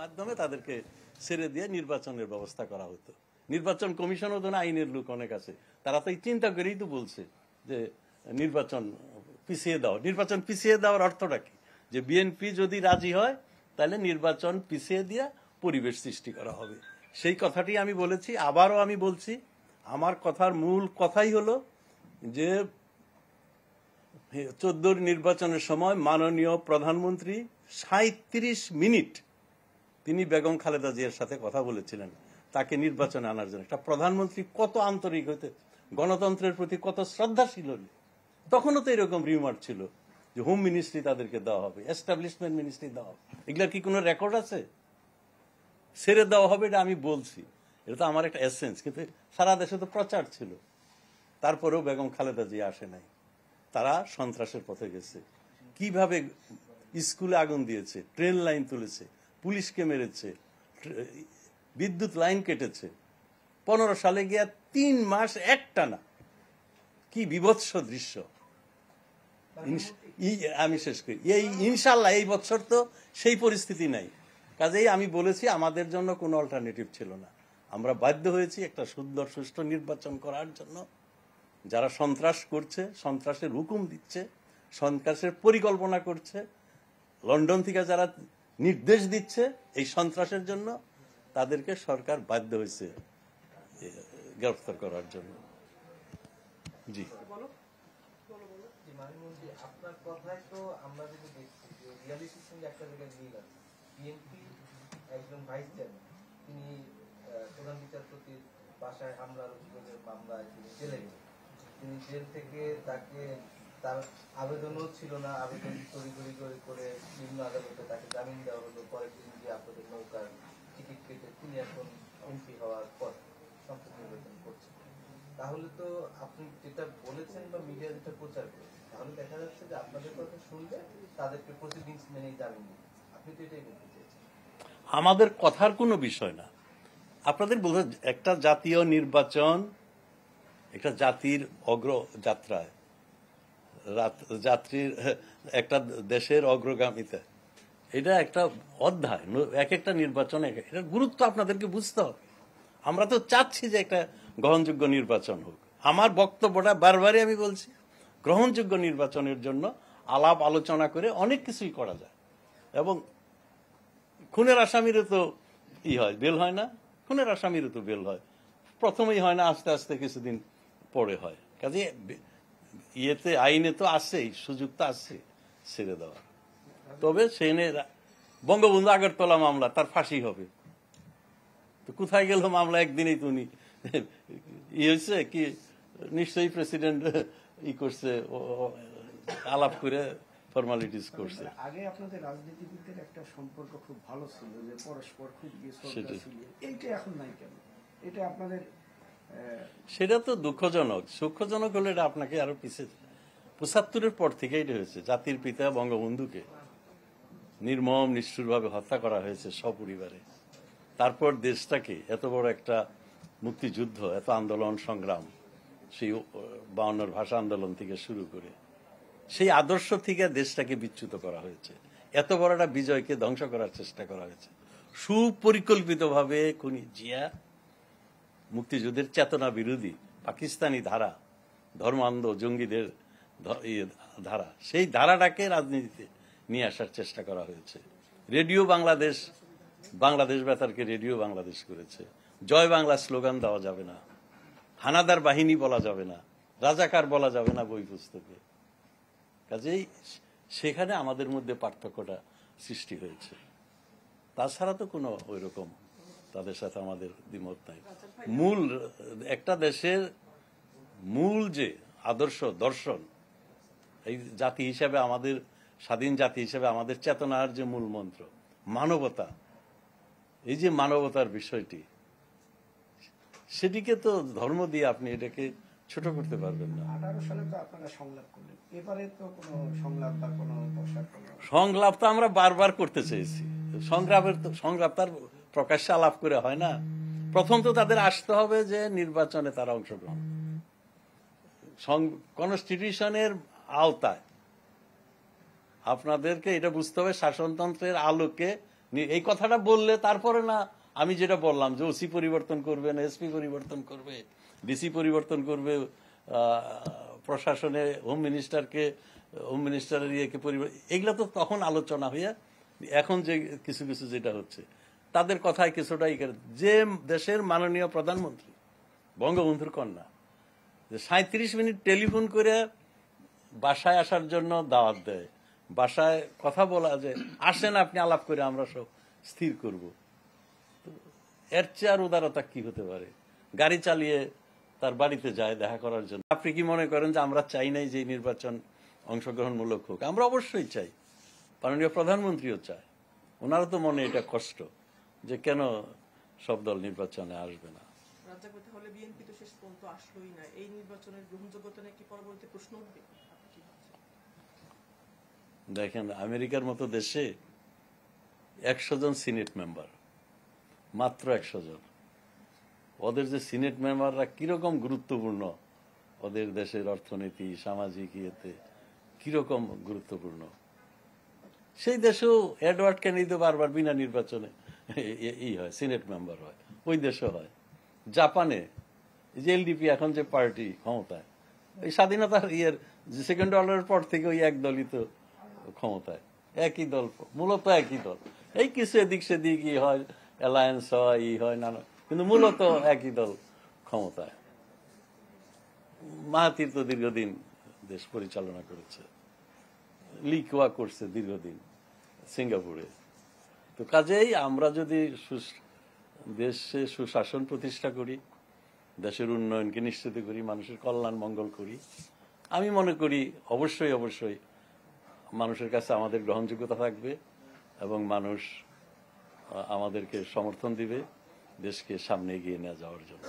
মাধ্যমে তাদেরকে ছেড়ে দিয়ে নির্বাচনের ব্যবস্থা করা হতো। নির্বাচন কমিশনও তো আইনের লোক অনেক আছে, তারা তো এই চিন্তা করেই তো বলছে যে নির্বাচন পিছিয়ে দাও। নির্বাচন পিছিয়ে দেওয়ার অর্থটা কি? যে বিএনপি যদি রাজি হয় তাহলে নির্বাচন পিছিয়ে দিয়ে পরিবেশ সৃষ্টি করা হবে। সেই কথাটি আমি বলেছি, আবারও আমি বলছি, আমার কথার মূল কথাই হলো যে 14 নির্বাচনের সময় মাননীয় প্রধানমন্ত্রী 37 মিনিট তিনি বেগম খালেদা জিয়ার সাথে কথা বলেছিলেন তাকে নির্বাচনে আনার জন্য। একটা প্রধানমন্ত্রী কত আন্তরিক হইতে, গণতন্ত্রের প্রতি কত শ্রদ্ধাশীল হলে। তখনও তো এরকম রিউমার ছিল যে হোম মিনিস্ট্রি তাদেরকে দেওয়া হবে, এস্টাবলিশমেন্ট মিনিস্ট্রি দেওয়া হবে। এগুলার কি কোনো রেকর্ড আছে? ছেড়ে দেওয়া হবে এটা আমি বলছি, এটা তো আমার একটা এসেন্স, কিন্তু সারা দেশে তো প্রচার ছিল। তারপরেও বেগম খালেদা জিয়া আসে নাই, তারা সন্ত্রাসের পথে গেছে। কিভাবে স্কুলে আগুন দিয়েছে, ট্রেন লাইন তুলেছে, পুলিশকে মেরেছে, বিদ্যুৎ লাইন কেটেছে। 15 সালে গিয়া 3 মাস একটানা, কি বিভৎস দৃশ্য। আমি শেষ করি, এই ইনশাল্লাহ এই বছর তো সেই পরিস্থিতি নাই। কাজেই আমি বলেছি আমাদের জন্য কোনো অল্টারনেটিভ ছিল না, আমরা বাধ্য হয়েছি একটা সুন্দর সুষ্ঠু নির্বাচন করার জন্য। যারা সন্ত্রাস করছে, সন্ত্রাসের হুকুম দিচ্ছে, সন্ত্রাসের পরিকল্পনা করছে, লন্ডন থেকে যারা নির্দেশ দিচ্ছে এই সন্ত্রাসের জন্য, তাদেরকে সরকার বাধ্য হয়েছে গ্রেফতার করার জন্য। জি, আপনার কথায় তো আমরা যদি দেখছি যে রিয়ালিটির সঙ্গে একটা জায়গায় মিল আছে। বিএনপি একজন ভাইস চেয়ারম্যান, তিনি প্রধান বিচারপতির বাসায় হামলার অভিযোগের মামলায় তিনি জেলে গেলেন। তিনি জেল থেকে তাকে, তার আবেদনও ছিল না, আবেদন তড়িঘড়ি করে নিম্ন আদালতে তাকে জামিন দেওয়া হলো। পরে তিনি যে আপনাদের নৌকার টিকিট কেটে তিনি এখন এমপি হওয়ার পর সংসদ নির্বাচন করছেন। তাহলে তো আপনি যেটা বলেছেন বা মিডিয়া যেটা প্রচার করেছেন, তাহলে দেখা যাচ্ছে যে আপনাদের কথা শুনলে তাদেরকে প্রতিদিন মেনে জামিন দিন। আপনি তো এটাই বলতে চেয়েছেন। আমাদের কথার কোনো বিষয় না। আপনাদের বলতে, একটা জাতীয় নির্বাচন একটা জাতির অগ্রযাত্রায়, যাত্রীর একটা দেশের অগ্রগামিতা, এটা একটা অধ্যায়। এক একটা নির্বাচন এটার গুরুত্ব আপনাদেরকে বুঝতে হবে। আমরা তো চাচ্ছি যে একটা গ্রহণযোগ্য নির্বাচন হোক। আমার বক্তব্যটা বারবারই আমি বলছি, গ্রহণযোগ্য নির্বাচনের জন্য আলাপ আলোচনা করে অনেক কিছুই করা যায়। এবং খুনের আসামিরও তো হয়, বেল হয় না? খুনের আসামিরও তো বেল হয়, প্রথমেই হয় না, আস্তে আস্তে কিছুদিন পরে হয়। কাজে ইয়েতে আইনে তো আসছেই, সুযোগ তো আসছে ছেড়ে দেওয়ার। তবে সেনে বঙ্গবন্ধু আগরতলা মামলা, তার ফাঁসি হবে। তো কোথায় গেল মামলা? একদিনেই তো উনি হয়েছে কি, নিশ্চয়ই প্রেসিডেন্ট করছে, আলাপ করে ফর্মালিটিস করছে। আগে আপনাদের রাজনীতিবিদদের একটা সম্পর্ক খুব ভালো ছিল, যে পরস্পর খুব এইটা এখন নাই কেন? এটা আপনাদের, সেটা তো দুঃখজনক। সুখজনক হলে এটা আপনাকে আরো পিছিয়ে, 75-এর পর থেকে এটা হয়েছে। জাতির পিতা বঙ্গবন্ধুকে নির্মম নিষ্ঠুরভাবে হত্যা করা হয়েছে সপরিবারে। তারপর দেশটাকে এত বড় একটা মুক্তিযুদ্ধ, এত আন্দোলন সংগ্রাম, সেই 52 ভাষা আন্দোলন থেকে শুরু করে সেই আদর্শ থেকে দেশটাকে বিচ্যুত করা হয়েছে। এত বড় একটা বিজয়কে ধ্বংস করার চেষ্টা করা হয়েছে সুপরিকল্পিতভাবে। খুনি জিয়া মুক্তিযুদ্ধের চেতনা বিরোধী পাকিস্তানি ধারা, ধর্মান্ধ জঙ্গিদের ধারা, সেই ধারাটাকে রাজনীতিতে নিয়ে আসার চেষ্টা করা হয়েছে। রেডিও বাংলাদেশ, বাংলাদেশ বেতারকে রেডিও বাংলাদেশ করেছে। জয় বাংলা স্লোগান দেওয়া যাবে না, হানাদার বাহিনী বলা যাবে না, রাজাকার বলা যাবে না বই পুস্তকে। কাজেই সেখানে আমাদের মধ্যে পার্থক্যটা সৃষ্টি হয়েছে। তাছাড়া তো কোনো ওই রকম তাদের সাথে আমাদের দ্বিমত নাই। মূল একটা দেশের মূল যে আদর্শ দর্শন, এই জাতি হিসাবে আমাদের, স্বাধীন জাতি হিসাবে আমাদের চেতনার যে মূল মন্ত্র মানবতা, এই যে মানবতার বিষয়টি, সেটিকে তো ধর্ম দিয়ে আপনি এটাকে ছোট করতে পারবেন না। 18 সালে তো আপনারা সংলাপ করলেন, এবারে তো কোনো সংলাপ বা কোনো সংলাপ তো আমরা বারবার করতে চেয়েছি। সংলাপ তার প্রকাশ্যে আলাপ করে হয় না। প্রথম তো তাদের আসতে হবে যে নির্বাচনে তারা অংশগ্রহণ, কনস্টিটিউশনের আওতায়। আপনাদেরকে এটা বুঝতে হবে, শাসনতন্ত্রের আলোকে এই কথাটা বললে তারপরে না আমি যেটা বললাম যে ওসি পরিবর্তন করবে না, এসপি পরিবর্তন করবে, ডিসি পরিবর্তন করবে, প্রশাসনে হোম মিনিস্টারের ইয়েকে পরিবর্তন, এগুলো তো তখন আলোচনা হইয়া এখন যে কিছু কিছু যেটা হচ্ছে তাদের কথায় কিছুটা যে দেশের মাননীয় প্রধানমন্ত্রী বঙ্গবন্ধুর কন্যা যে 37 মিনিট টেলিফোন করে বাসায় আসার জন্য দাওয়াত দেয়, বাসায় কথা বলা যে আসেন আপনি আলাপ করে আমরা সব স্থির করব, এর চেয়ে আর উদারতা কি হতে পারে? গাড়ি চালিয়ে তার বাড়িতে যায় দেখা করার জন্য। আপনি কি মনে করেন যে আমরা চাই নাই যে নির্বাচন অংশগ্রহণমূলক হোক? আমরা অবশ্যই চাই, মাননীয় প্রধানমন্ত্রীও চায়। ওনারও তো মনে এটা কষ্ট যে কেন সব দল নির্বাচনে আসবে না। রাজ্জাক হলে বিএনপি তো শেষ পর্যন্ত আসলোই না, এই নির্বাচনের গ্রহণযোগ্যতা নিয়ে কি পরবর্তী প্রশ্ন উঠবে? আপনি কি ভাবছেন? দেখেন, আমেরিকার মতো দেশে 100 জন সিনেট মেম্বার, মাত্র 100 জন। ওদের যে সিনেট মেম্বাররা কিরকম গুরুত্বপূর্ণ, ওদের দেশের অর্থনীতি সামাজিক ইয়েতে কিরকম গুরুত্বপূর্ণ, সেই দেশেও এডওয়ার্ড কেনেডি বারবার বিনা নির্বাচনে হয়, সিনেট মেম্বার হয়, ওই দেশও হয়। জাপানে যে এলডিপি এখন যে পার্টি ক্ষমতায়, এই স্বাধীনতার সেকেন্ড অর্ডারের পর থেকে ওই একদলই তো ক্ষমতায়, একই দল, মূলত একই দল। এই কিছু এদিক সেদিক হয়, অ্যালায়েন্স হয়, হয় নানা, কিন্তু মূলত একই দল ক্ষমতায়। মাহাথির তো দীর্ঘদিন দেশ পরিচালনা করেছে, লি কুয়া করছে দীর্ঘদিন সিঙ্গাপুরে। তো কাজেই আমরা যদি দেশে সুশাসন প্রতিষ্ঠা করি, দেশের উন্নয়নকে নিশ্চিত করি, মানুষের কল্যাণ মঙ্গল করি, আমি মনে করি অবশ্যই অবশ্যই মানুষের কাছে আমাদের গ্রহণযোগ্যতা থাকবে এবং মানুষ আমাদেরকে সমর্থন দিবে দেশকে সামনে এগিয়ে নিয়ে যাওয়ার জন্য।